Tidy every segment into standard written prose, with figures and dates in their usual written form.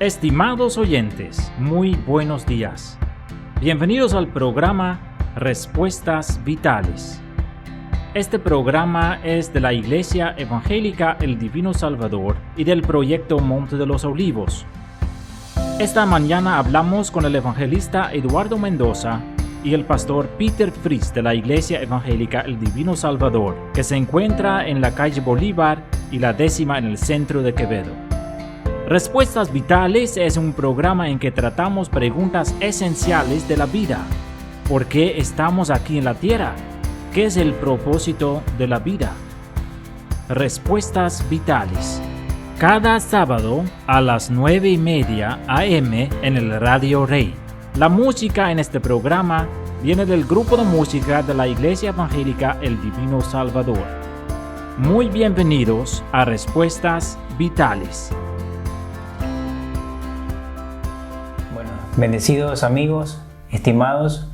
Estimados oyentes, muy buenos días. Bienvenidos al programa Respuestas Vitales. Este programa es de la Iglesia Evangélica El Divino Salvador y del proyecto Monte de los Olivos. Esta mañana hablamos con el evangelista Eduardo Mendoza y el pastor Peter Fries de la Iglesia Evangélica El Divino Salvador, que se encuentra en la calle Bolívar y la 10ª en el centro de Quevedo. Respuestas Vitales es un programa en que tratamos preguntas esenciales de la vida. ¿Por qué estamos aquí en la tierra? ¿Qué es el propósito de la vida? Respuestas Vitales. Cada sábado a las 9:30 a.m. en el Radio Rey. La música en este programa viene del grupo de música de la Iglesia Evangélica El Divino Salvador. Muy bienvenidos a Respuestas Vitales. Bendecidos amigos, estimados,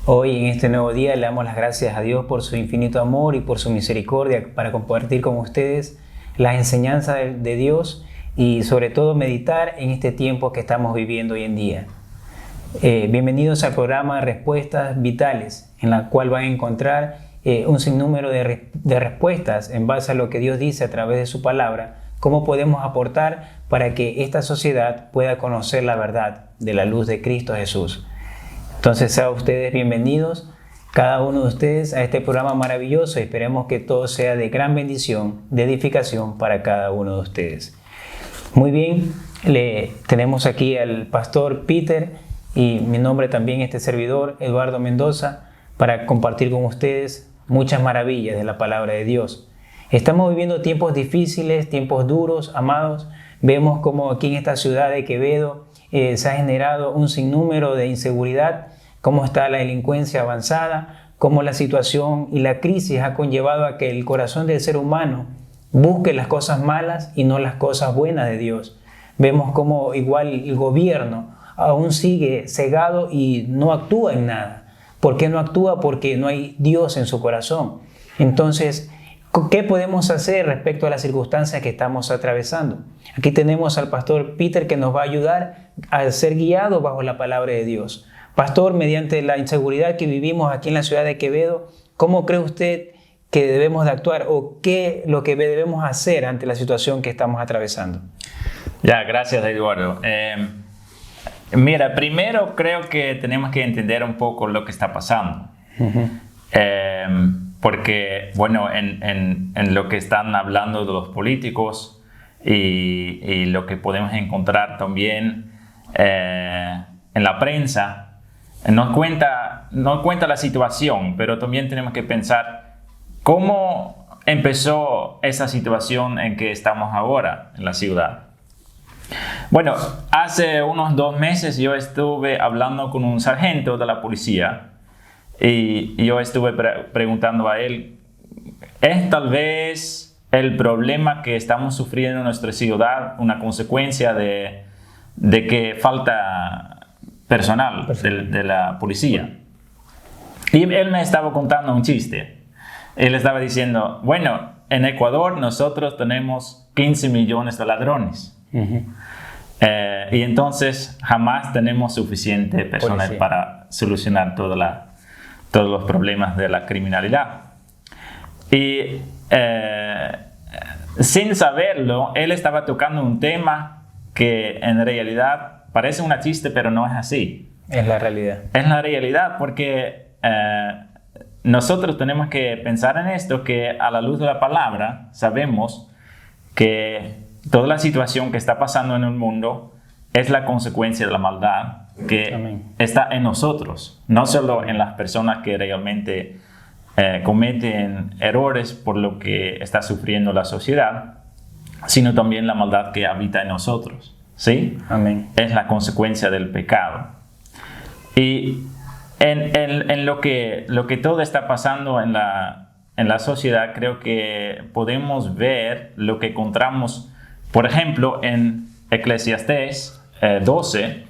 hoy en este nuevo día le damos las gracias a Dios por su infinito amor y por su misericordia para compartir con ustedes las enseñanzas de Dios y sobre todo meditar en este tiempo que estamos viviendo hoy en día. Bienvenidos al programa Respuestas Vitales, en la cual van a encontrar un sinnúmero de respuestas en base a lo que Dios dice a través de su palabra, cómo podemos aportar para que esta sociedad pueda conocer la verdad de la luz de Cristo Jesús. Entonces sean ustedes bienvenidos, cada uno de ustedes, a este programa maravilloso y esperemos que todo sea de gran bendición, de edificación para cada uno de ustedes. Muy bien, tenemos aquí al pastor Peter y mi nombre también, este servidor, Eduardo Mendoza, para compartir con ustedes muchas maravillas de la palabra de Dios. Estamos viviendo tiempos difíciles, tiempos duros, amados. Vemos como aquí en esta ciudad de Quevedo se ha generado un sinnúmero de inseguridad, cómo está la delincuencia avanzada, cómo la situación y la crisis ha conllevado a que el corazón del ser humano busque las cosas malas y no las cosas buenas de Dios. Vemos cómo igual el gobierno aún sigue cegado y no actúa en nada. ¿Por qué no actúa? Porque no hay Dios en su corazón. Entonces, ¿qué podemos hacer respecto a las circunstancias que estamos atravesando? Aquí tenemos al pastor Peter que nos va a ayudar a ser guiado bajo la palabra de Dios. Pastor, mediante la inseguridad que vivimos aquí en la ciudad de Quevedo, ¿cómo cree usted que debemos de actuar o qué es lo que debemos hacer ante la situación que estamos atravesando? Gracias, Eduardo. Mira, primero creo que tenemos que entender un poco lo que está pasando. Porque, bueno, en lo que están hablando de los políticos y lo que podemos encontrar también en la prensa, no cuenta la situación, pero también tenemos que pensar cómo empezó esa situación en que estamos ahora en la ciudad. Bueno, hace unos 2 meses yo estuve hablando con un sargento de la policía y yo estuve preguntando a él, ¿es tal vez el problema que estamos sufriendo en nuestra ciudad una consecuencia de que falta personal de la policía? Y él me estaba contando un chiste. Él estaba diciendo, bueno, en Ecuador nosotros tenemos 15 millones de ladrones. Y entonces jamás tenemos suficiente personal para solucionar todos los problemas de la criminalidad. Y sin saberlo, él estaba tocando un tema que en realidad parece un chiste, pero no es así. Es la realidad. Es la realidad porque nosotros tenemos que pensar en esto, que a la luz de la palabra sabemos que toda la situación que está pasando en el mundo es la consecuencia de la maldad que está en nosotros, no solo en las personas que realmente cometen errores por lo que está sufriendo la sociedad, sino también la maldad que habita en nosotros. ¿Sí? Amén. Es la consecuencia del pecado. Y en lo que todo está pasando en la sociedad, creo que podemos ver lo que encontramos, por ejemplo, en Eclesiastés 12,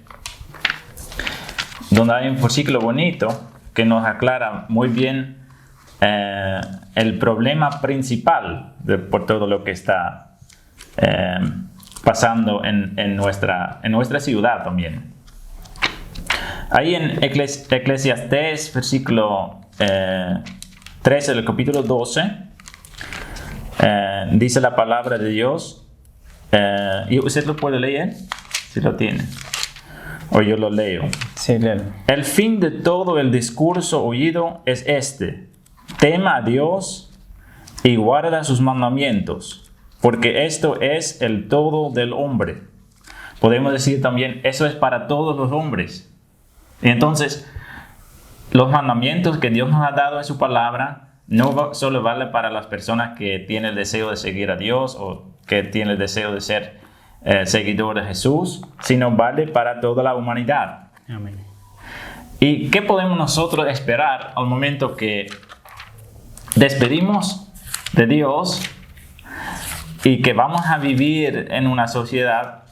donde hay un versículo bonito que nos aclara muy bien el problema principal por todo lo que está pasando en nuestra ciudad también. Ahí en Eclesiastés, versículo 13 del capítulo 12, dice la palabra de Dios, y usted lo puede leer, si lo tiene, o yo lo leo. Sí, claro. El fin de todo el discurso oído es este: tema a Dios y guarda sus mandamientos, porque esto es el todo del hombre. Podemos decir también, eso es para todos los hombres. Y entonces, los mandamientos que Dios nos ha dado en su palabra no solo vale para las personas que tienen el deseo de seguir a Dios o que tienen el deseo de ser seguidor de Jesús, sino vale para toda la humanidad. Amén. ¿Y qué podemos nosotros esperar al momento que despedimos de Dios y que vamos a vivir en una sociedad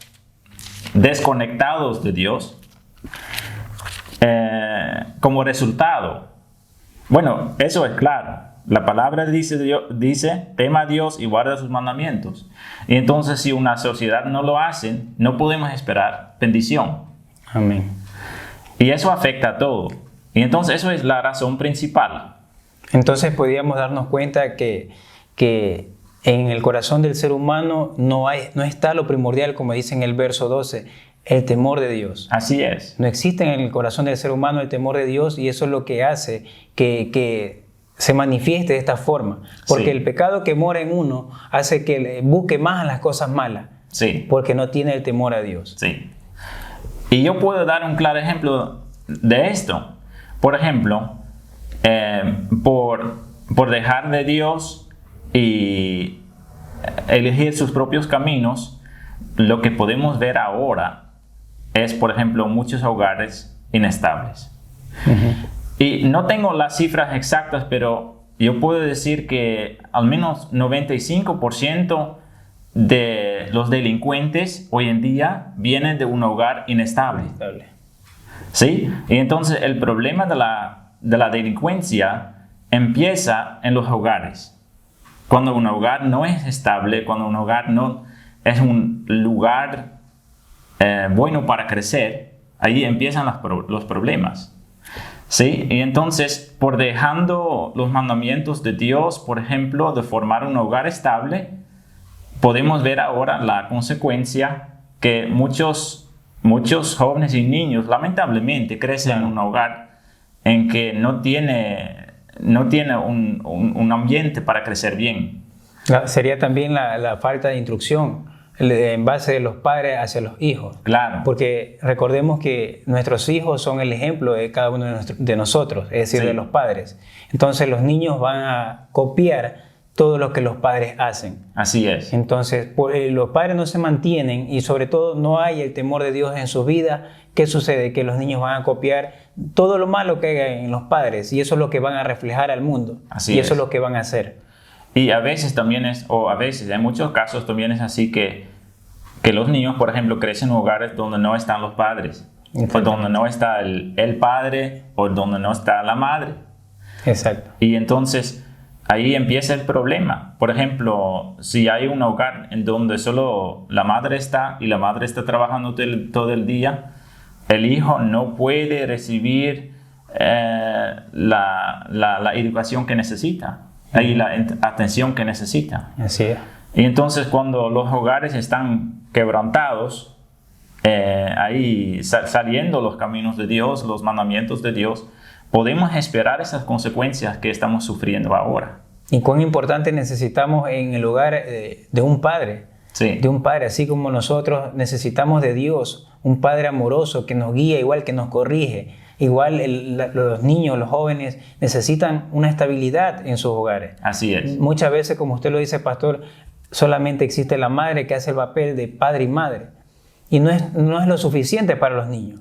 desconectados de Dios? Como resultado, bueno, eso es claro. La palabra dice, tema a Dios y guarda sus mandamientos. Y entonces, si una sociedad no lo hace, no podemos esperar bendición. Amén. Y eso afecta a todo. Y entonces, eso es la razón principal. Entonces, podríamos darnos cuenta que en el corazón del ser humano no está lo primordial, como dice en el verso 12, el temor de Dios. Así es. No existe en el corazón del ser humano el temor de Dios, y eso es lo que hace que se manifieste de esta forma. Porque Sí. el pecado que mora en uno hace que busque más las cosas malas. Sí. Porque no tiene el temor a Dios. Sí. Y yo puedo dar un claro ejemplo de esto. Por ejemplo, por dejar de Dios y elegir sus propios caminos, lo que podemos ver ahora es, por ejemplo, muchos hogares inestables. Y no tengo las cifras exactas, pero yo puedo decir que al menos 95% de los delincuentes hoy en día vienen de un hogar inestable. ¿Sí? Y entonces el problema de la delincuencia empieza en los hogares. Cuando un hogar no es estable, cuando un hogar no es un lugar bueno para crecer, ahí empiezan los problemas. ¿Sí? Y entonces, por dejando los mandamientos de Dios, por ejemplo, de formar un hogar estable, podemos ver ahora la consecuencia que muchos jóvenes y niños lamentablemente crecen en un hogar en que no tiene un ambiente para crecer bien. Sería también la falta de instrucción en base de los padres hacia los hijos. Claro. Porque recordemos que nuestros hijos son el ejemplo de cada uno de nosotros, es decir, Sí. de los padres. Entonces los niños van a copiar todo lo que los padres hacen. Así es. Entonces los padres no se mantienen y sobre todo no hay el temor de Dios en sus vidas. ¿Qué sucede? Que los niños van a copiar todo lo malo que hay en los padres, y eso es lo que van a reflejar al mundo. Así y es. eso es lo que van a hacer. Y a veces también en muchos casos también es así que los niños, por ejemplo, crecen en hogares donde no están los padres, o donde no está el padre, o donde no está la madre. Exacto. Y entonces ahí empieza el problema. Por ejemplo, si hay un hogar en donde solo la madre está y la madre está trabajando todo el día, el hijo no puede recibir la educación que necesita y la atención que necesita. Así es. Y entonces, cuando los hogares están quebrantados, ahí saliendo los caminos de Dios, los mandamientos de Dios, podemos esperar esas consecuencias que estamos sufriendo ahora. Y cuán importante necesitamos en el hogar de un padre. Sí. De un padre, así como nosotros necesitamos de Dios, un padre amoroso que nos guía, igual que nos corrige. Igual los niños, los jóvenes necesitan una estabilidad en sus hogares. Así es. Muchas veces, como usted lo dice, pastor, solamente existe la madre que hace el papel de padre y madre. Y no es lo suficiente para los niños.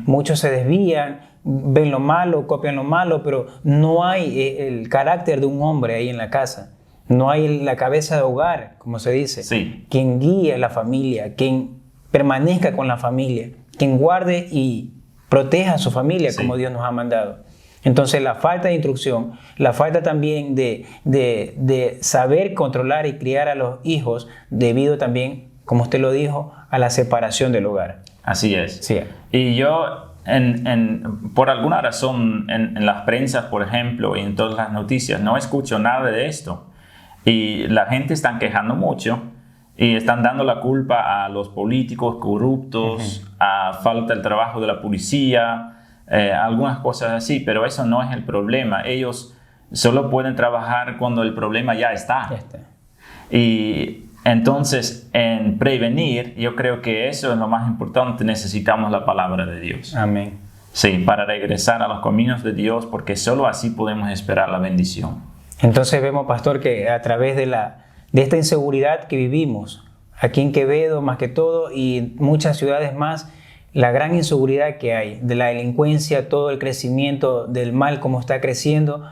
Muchos se desvían, ven lo malo, copian lo malo, pero no hay el carácter de un hombre ahí en la casa. No hay la cabeza de hogar, como se dice. Sí. Quien guíe a la familia, quien permanezca con la familia, quien guarde y proteja a su familia, Sí. como Dios nos ha mandado. Entonces, la falta de instrucción, la falta también de saber controlar y criar a los hijos, debido también como usted lo dijo, a la separación del hogar. Así es. Sí. Y yo, por alguna razón, en las prensas, por ejemplo, y en todas las noticias, no escucho nada de esto. Y la gente está quejando mucho y están dando la culpa a los políticos corruptos, a falta del trabajo de la policía, algunas cosas así, pero eso no es el problema. Ellos solo pueden trabajar cuando el problema ya está. Y entonces, en prevenir, yo creo que eso es lo más importante. Necesitamos la palabra de Dios. Amén. Sí, para regresar a los caminos de Dios, porque solo así podemos esperar la bendición. Entonces vemos, pastor, que a través de esta inseguridad que vivimos, aquí en Quevedo más que todo y muchas ciudades más, la gran inseguridad que hay, de la delincuencia, todo el crecimiento del mal como está creciendo,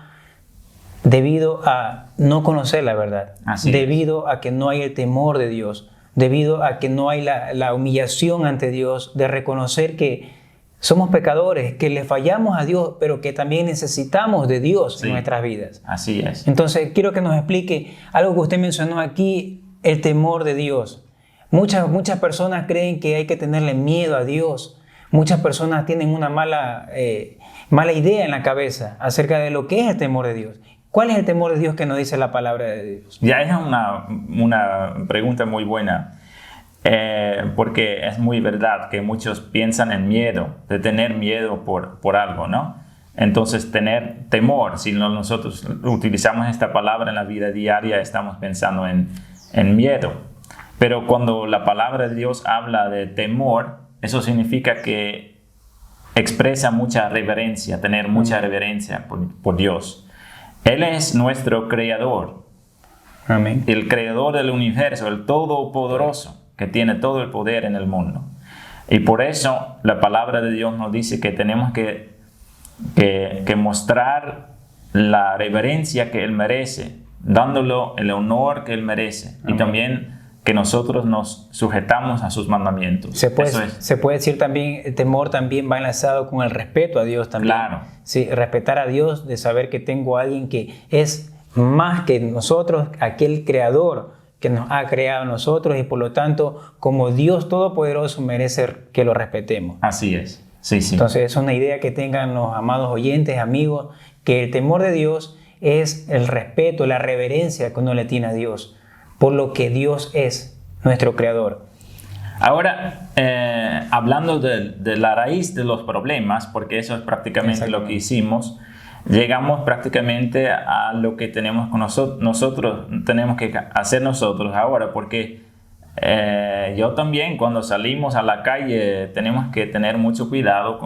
debido a no conocer la verdad, debido a que no hay el temor de Dios, debido a que no hay la humillación ante Dios, de reconocer que somos pecadores, que le fallamos a Dios, pero que también necesitamos de Dios en nuestras vidas. Así es. Entonces, quiero que nos explique algo que usted mencionó aquí, el temor de Dios. Muchas personas creen que hay que tenerle miedo a Dios. Muchas personas tienen una mala idea en la cabeza acerca de lo que es el temor de Dios. ¿Cuál es el temor de Dios que nos dice la palabra de Dios? Ya es una pregunta muy buena. Porque es muy verdad que muchos piensan en miedo, de tener miedo por algo, ¿no? Entonces, tener temor, si nosotros utilizamos esta palabra en la vida diaria, estamos pensando en miedo. Pero cuando la palabra de Dios habla de temor, eso significa que expresa mucha reverencia, tener mucha reverencia por Dios. Él es nuestro creador. Amén. El creador del universo, el todopoderoso, que tiene todo el poder en el mundo. Y por eso la palabra de Dios nos dice que tenemos que mostrar la reverencia que Él merece, dándole el honor que Él merece. Amén. Y también que nosotros nos sujetamos a sus mandamientos. Se puede decir también, el temor también va enlazado con el respeto a Dios también. Claro. Sí, respetar a Dios, de saber que tengo a alguien que es más que nosotros, aquel creador que nos ha creado a nosotros, y por lo tanto, como Dios Todopoderoso, merece que lo respetemos. Así es. Sí, sí. Entonces, es una idea que tengan los amados oyentes, amigos, que el temor de Dios es el respeto, la reverencia que uno le tiene a Dios, por lo que Dios es, nuestro Creador. Ahora, hablando de la raíz de los problemas, porque eso es prácticamente lo que hicimos, llegamos prácticamente a lo que tenemos con nosotros tenemos que hacer nosotros ahora, porque yo también, cuando salimos a la calle, tenemos que tener mucho cuidado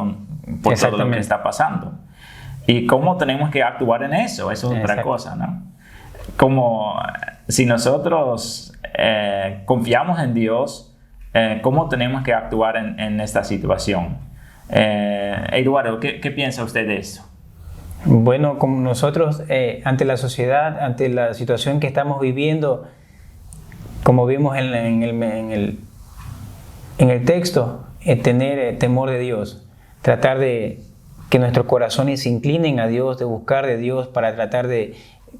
por todo lo que está pasando. Y cómo tenemos que actuar en eso es otra cosa, ¿no? Como si nosotros confiamos en Dios, ¿cómo tenemos que actuar en esta situación? Eduardo, ¿qué piensa usted de eso? Bueno, como nosotros ante la sociedad, ante la situación que estamos viviendo, como vimos en el texto, tener temor de Dios, tratar de que nuestros corazones se inclinen a Dios, de buscar de Dios para tratar de...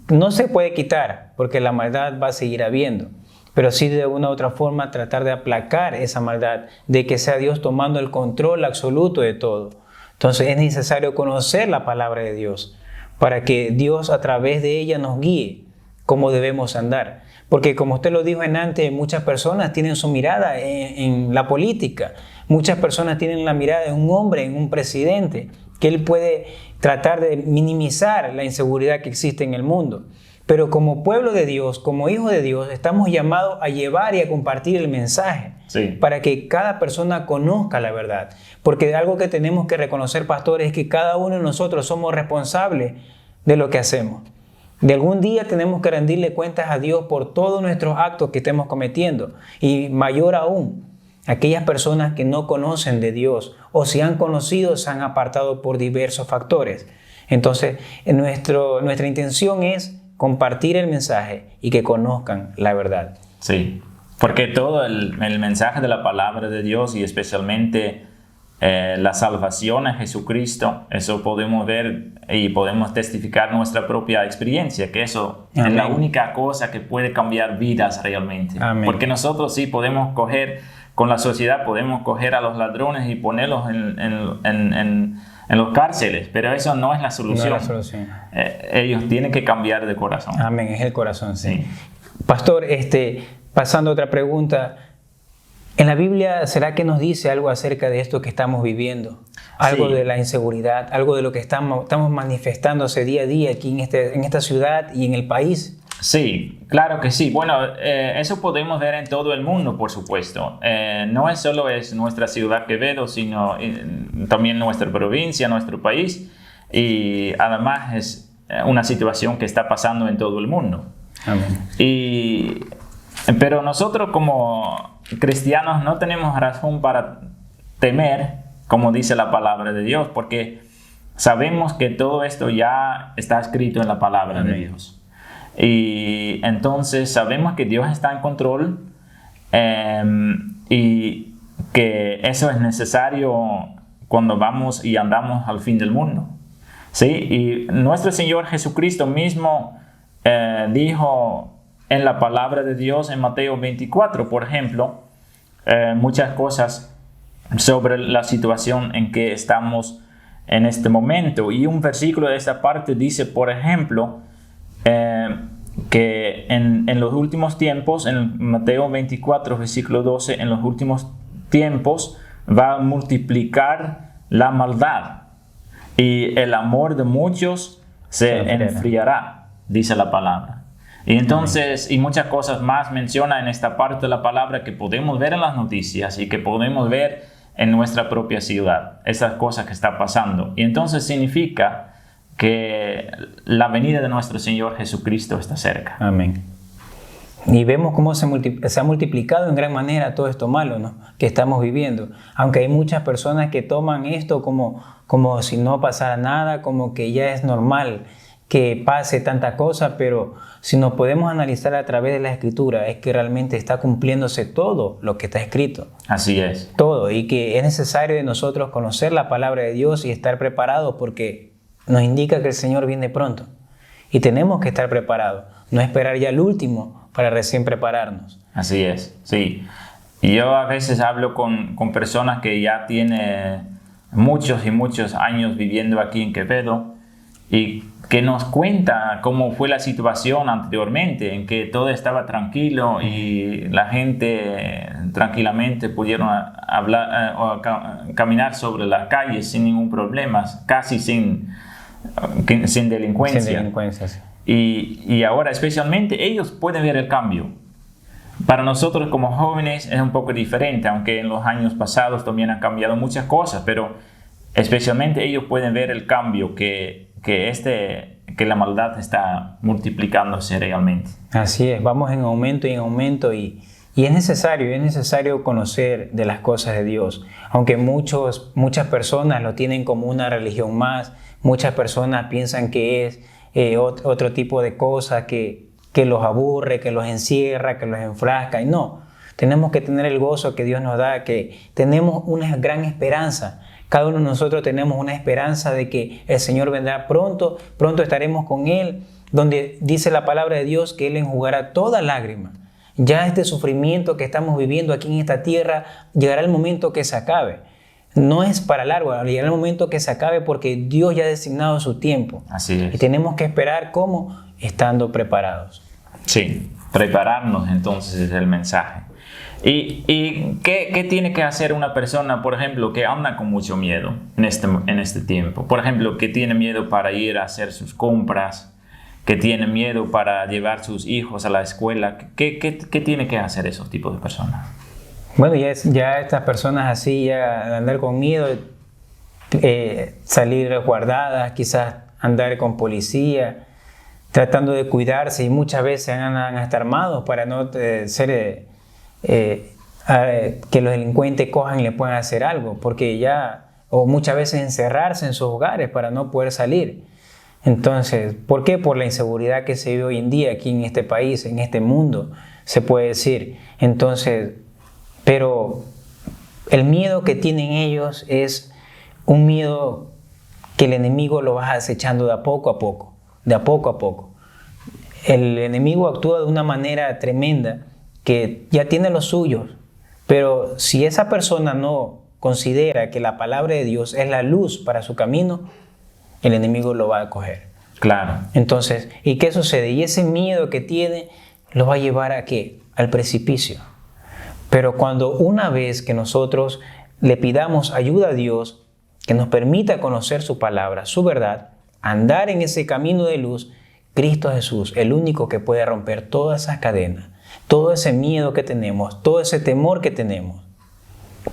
No se puede quitar, porque la maldad va a seguir habiendo, pero sí de una u otra forma tratar de aplacar esa maldad, de que sea Dios tomando el control absoluto de todo. Entonces es necesario conocer la palabra de Dios para que Dios a través de ella nos guíe cómo debemos andar. Porque como usted lo dijo antes, muchas personas tienen su mirada en la política. Muchas personas tienen la mirada en un hombre, en un presidente, que él puede tratar de minimizar la inseguridad que existe en el mundo. Pero como pueblo de Dios, como hijos de Dios, estamos llamados a llevar y a compartir el mensaje para que cada persona conozca la verdad. Porque algo que tenemos que reconocer, pastores, es que cada uno de nosotros somos responsables de lo que hacemos. De algún día tenemos que rendirle cuentas a Dios por todos nuestros actos que estemos cometiendo. Y mayor aún, aquellas personas que no conocen de Dios o si han conocido se han apartado por diversos factores. Entonces, nuestra intención es compartir el mensaje y que conozcan la verdad. Sí, porque todo el mensaje de la palabra de Dios y especialmente la salvación en Jesucristo. Eso podemos ver y podemos testificar nuestra propia experiencia, que eso Amén. es la única cosa que puede cambiar vidas realmente. Amén. Porque nosotros sí podemos coger, con la sociedad podemos coger a los ladrones y ponerlos en los cárceles, pero eso no es la solución. No es la solución. Ellos tienen que cambiar de corazón. Amén, es el corazón, sí. Sí. Pastor, pasando a otra pregunta, ¿en la Biblia será que nos dice algo acerca de esto que estamos viviendo? Algo Sí. de la inseguridad, algo de lo que estamos manifestándose día a día aquí en esta ciudad y en el país. Sí, claro que sí. Bueno, eso podemos ver en todo el mundo, por supuesto. No es solo nuestra ciudad Quevedo, sino también nuestra provincia, nuestro país. Y además es una situación que está pasando en todo el mundo. Amén. Pero nosotros como cristianos no tenemos razón para temer, como dice la palabra de Dios, porque sabemos que todo esto ya está escrito en la palabra de Dios. Y entonces sabemos que Dios está en control y que eso es necesario cuando vamos y andamos al fin del mundo. ¿Sí? Y nuestro Señor Jesucristo mismo dijo en la palabra de Dios en Mateo 24, por ejemplo, muchas cosas sobre la situación en que estamos en este momento. Y un versículo de esta parte dice, por ejemplo, que en los últimos tiempos, en Mateo 24, versículo 12, en los últimos tiempos va a multiplicar la maldad y el amor de muchos se enfriará, dice la palabra. Y entonces, y muchas cosas más menciona en esta parte de la palabra que podemos ver en las noticias y que podemos ver en nuestra propia ciudad, esas cosas que están pasando. Y entonces significa que la venida de nuestro Señor Jesucristo está cerca. Amén. Y vemos cómo se ha multiplicado en gran manera todo esto malo, ¿no?, que estamos viviendo. Aunque hay muchas personas que toman esto como si no pasara nada, como que ya es normal que pase tanta cosa, pero si nos podemos analizar a través de la Escritura, es que realmente está cumpliéndose todo lo que está escrito. Así es. Todo, y que es necesario de nosotros conocer la palabra de Dios y estar preparados porque nos indica que el Señor viene pronto. Y tenemos que estar preparados, no esperar ya el último para recién prepararnos. Así es, sí. Y yo a veces hablo con personas que ya tienen muchos y muchos años viviendo aquí en Quevedo y que nos cuenta cómo fue la situación anteriormente, en que todo estaba tranquilo y la gente tranquilamente pudieron hablar o caminar sobre las calles sin ningún problema, casi sin delincuencia. Sin delincuencia, sí. Y ahora especialmente ellos pueden ver el cambio. Para nosotros como jóvenes es un poco diferente, aunque en los años pasados también han cambiado muchas cosas, pero especialmente ellos pueden ver el cambio que la maldad está multiplicándose realmente. Así es, vamos en aumento y es necesario conocer de las cosas de Dios. Aunque muchas personas lo tienen como una religión más, muchas personas piensan que es otro tipo de cosa que los aburre, que los encierra, que los enfrasca. Y no, tenemos que tener el gozo que Dios nos da, que tenemos una gran esperanza. Cada uno de nosotros tenemos una esperanza de que el Señor vendrá pronto, pronto estaremos con Él, donde dice la palabra de Dios que Él enjugará toda lágrima. Ya este sufrimiento que estamos viviendo aquí en esta tierra, llegará el momento que se acabe. No es para largo, llegará el momento que se acabe porque Dios ya ha designado su tiempo. Así es. Y tenemos que esperar ¿cómo? Estando preparados. Sí, prepararnos entonces es el mensaje. ¿Y qué tiene que hacer una persona, por ejemplo, que anda con mucho miedo en este tiempo? Por ejemplo, que tiene miedo para ir a hacer sus compras, que tiene miedo para llevar sus hijos a la escuela. ¿Qué tiene que hacer esos tipos de personas? Bueno, ya estas personas así, ya andar con miedo, salir resguardadas, quizás andar con policía, tratando de cuidarse y muchas veces andan hasta armados para no ser... que los delincuentes cojan y le puedan hacer algo, porque o muchas veces encerrarse en sus hogares para no poder salir. Entonces, ¿por qué? Por la inseguridad que se vive hoy en día aquí en este país, en este mundo, se puede decir. Entonces, pero El miedo que tienen ellos es un miedo que el enemigo lo va acechando de a poco a poco, de a poco a poco. El enemigo actúa de una manera tremenda que ya tiene los suyos, pero si esa persona no considera que la palabra de Dios es la luz para su camino, el enemigo lo va a coger. Claro. Entonces, ¿y qué sucede? Y ese miedo que tiene lo va a llevar ¿a qué? Al precipicio. Pero cuando una vez que nosotros le pidamos ayuda a Dios, que nos permita conocer su palabra, su verdad, andar en ese camino de luz, Cristo Jesús, el único que puede romper todas esas cadenas, todo ese miedo que tenemos, todo ese temor que tenemos,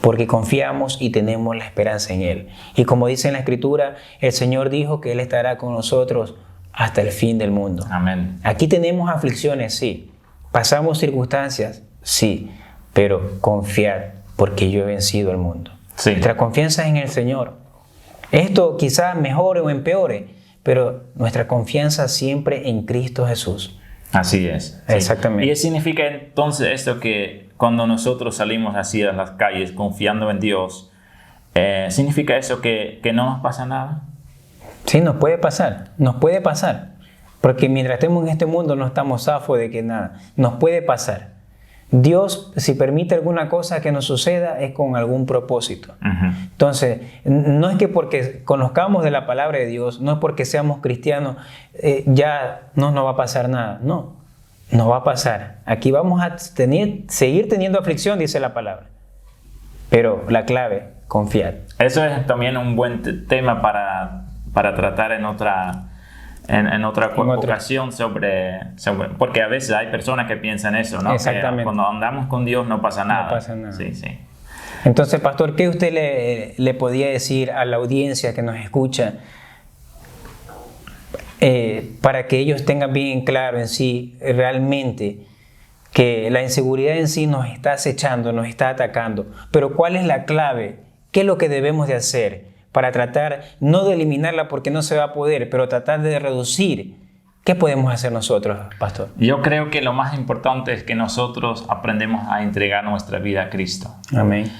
porque confiamos y tenemos la esperanza en Él. Y como dice en la Escritura, el Señor dijo que Él estará con nosotros hasta el fin del mundo. Amén. Aquí tenemos aflicciones, sí. Pasamos circunstancias, sí. Pero confiar, porque yo he vencido el mundo. Sí. Nuestra confianza es en el Señor. Esto quizás mejore o empeore, pero nuestra confianza siempre en Cristo Jesús. Así es. Sí. Exactamente. Y significa entonces esto que cuando nosotros salimos así a las calles confiando en Dios, ¿significa eso que no nos pasa nada? Sí, nos puede pasar, porque mientras estemos en este mundo no estamos zafos de que nada, nos puede pasar. Dios, si permite alguna cosa que nos suceda, es con algún propósito. Entonces, no es que porque conozcamos de la palabra de Dios, no es porque seamos cristianos, ya no nos va a pasar nada. No, nos va a pasar. Aquí vamos a seguir teniendo aflicción, dice la palabra. Pero la clave, confiar. Eso es también un buen tema para tratar en otra ocasión sobre, porque a veces hay personas que piensan eso, ¿no? Exactamente. Que cuando andamos con Dios no pasa nada. No pasa nada. Sí, sí. Entonces, pastor, ¿qué usted le podía decir a la audiencia que nos escucha para que ellos tengan bien claro en sí realmente que la inseguridad en sí nos está acechando, nos está atacando? Pero ¿cuál es la clave? ¿Qué es lo que debemos de hacer para tratar, no de eliminarla porque no se va a poder, pero tratar de reducir? ¿Qué podemos hacer nosotros, pastor? Yo creo que lo más importante es que nosotros aprendemos a entregar nuestra vida a Cristo. Amén.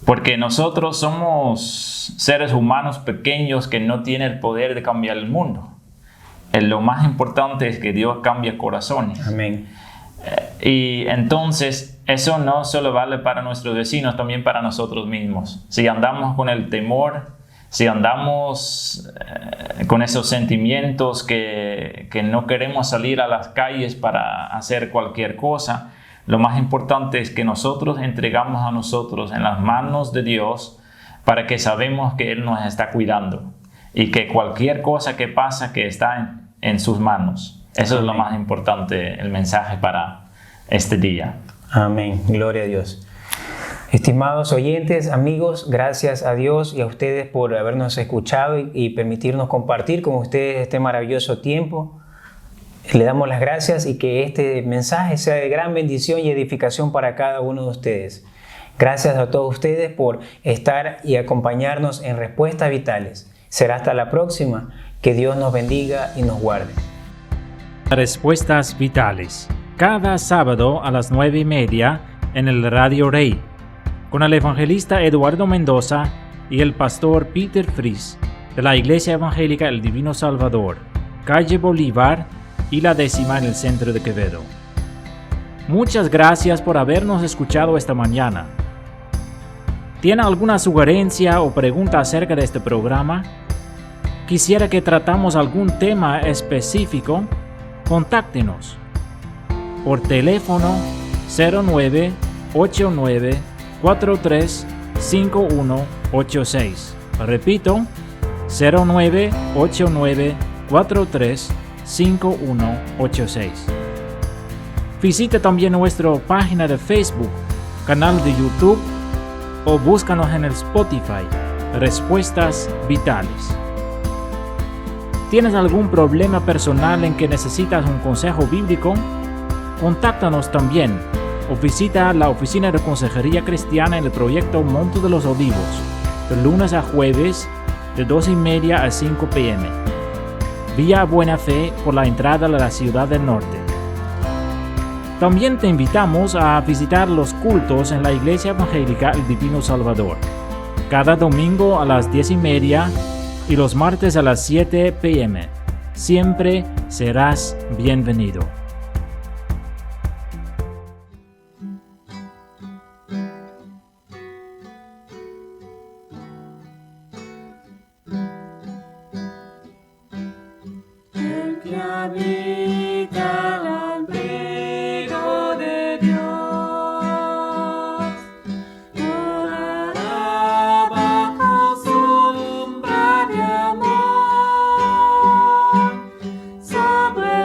Porque nosotros somos seres humanos pequeños que no tienen el poder de cambiar el mundo. Lo más importante es que Dios cambie corazones. Amén. Y entonces eso no solo vale para nuestros vecinos, también para nosotros mismos. Si andamos con el temor, si andamos con esos sentimientos que no queremos salir a las calles para hacer cualquier cosa, lo más importante es que nosotros entregamos a nosotros en las manos de Dios, para que sabemos que Él nos está cuidando y que cualquier cosa que pasa que está en sus manos. Eso es lo más importante, el mensaje para este día. Amén. Gloria a Dios. Estimados oyentes, amigos, gracias a Dios y a ustedes por habernos escuchado y permitirnos compartir con ustedes este maravilloso tiempo. Le damos las gracias y que este mensaje sea de gran bendición y edificación para cada uno de ustedes. Gracias a todos ustedes por estar y acompañarnos en Respuestas Vitales. Será hasta la próxima. Que Dios nos bendiga y nos guarde. Respuestas Vitales, cada sábado a las 9:30 en el Radio Rey, con el evangelista Eduardo Mendoza y el pastor Peter Fries de la Iglesia Evangélica El Divino Salvador, calle Bolívar y la 10ª en el centro de Quevedo. Muchas gracias por habernos escuchado esta mañana. ¿Tiene alguna sugerencia o pregunta acerca de este programa? ¿Quisiera que tratamos algún tema específico? Contáctenos por teléfono 0989-435186. Repito, 0989-435186. Visite también nuestra página de Facebook, canal de YouTube o búscanos en el Spotify, Respuestas Vitales. ¿Tienes algún problema personal en que necesitas un consejo bíblico? Contáctanos también o visita la oficina de Consejería Cristiana en el proyecto Monte de los Olivos, de lunes a jueves, de 2:30 a 5 p.m. Vía Buena Fe por la entrada a la Ciudad del Norte. También te invitamos a visitar los cultos en la Iglesia Evangélica El Divino Salvador, cada domingo a las 10:30 y los martes a las 7 p.m. Siempre serás bienvenido. El que habita al abrigo de Dios morará bajo sombra de amor. Sobre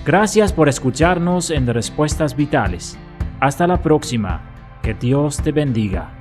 Gracias por escucharnos en Respuestas Vitales. Hasta la próxima. Que Dios te bendiga.